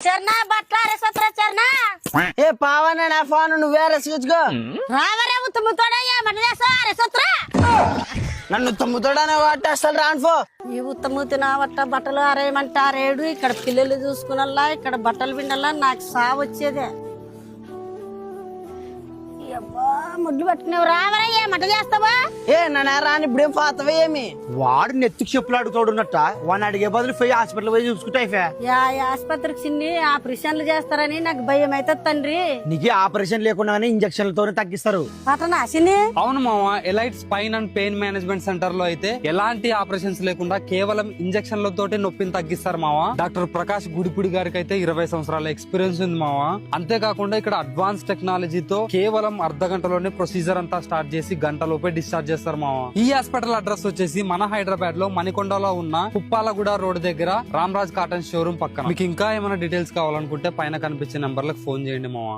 చర్నా బట్లారే సత్ర చర్నా ఏ పావన నా ఫోన్ నువ్వే రెసుకుచ్చుకో రావరే ఉత్తముతోడయ్యా మటలేసారే సత్ర నన్ను తమ్ముతోడనే వాటి అసలు రానుపో ఈ ఉత్తమూతి నా వట్ట బట్టలు అరేయమంటారేడు ఇక్కడ పిల్లలు చూసుకునల్లా ఇక్కడ బట్టలు పిండల్లా నాకు సావు వచ్చేదే అబ్బా ముడ్లు పట్టుకునేవు రావరయ్యా మట చేస్తావా ఏ నా రాని ఇప్పుడేం పోతావా ఏమి వాడు నెత్తికి చెప్పులు అడుగుతాడున్నట్ట వాడిని అడిగే బదులు పోయి హాస్పిటల్ పోయి చూసుకుంటా యా ఈ ఆసుపత్రికి చిన్ని ఆపరేషన్లు చేస్తారని నాకు భయం అవుతుంది తండ్రి నీకు ఆపరేషన్ లేకుండానే ఇంజక్షన్లతోనే తగ్గిస్తారు పట్టనా చిన్ని అవును మామ elite spine and pain management centre లో అయితే ఎలాంటి ఆపరేషన్స్ లేకుండా కేవలం ఇంజక్షన్లతోటి నొప్పిని తగ్గిస్తారు మామ. డాక్టర్ ప్రకాష్ గుడిపుడి గారికి అయితే 20 సంవత్సరాల ఎక్స్పీరియన్స్ ఉంది మామ. అంతేకాకుండా ఇక్కడ అడ్వాన్స్ టెక్నాలజీతో కేవలం అర్ధ గంటలోనే ప్రొసీజర్ అంతా స్టార్ట్ చేసి గంటలోపే డిశ్చార్జ్ చేస్తారు మామ. ఈ హాస్పిటల్ అడ్రస్ వచ్చేసి మన హైదరాబాద్ లో మణికొండలో ఉన్న కుప్పాలగూడ రోడ్ దగ్గర రామరాజ్ కాటన్ షోరూమ్ పక్కన. మీకు ఇంకా ఏమైనా డీటెయిల్స్ కావాలనుకుంటే పైన కనిపించే నంబర్లకు ఫోన్ చేయండి మామ.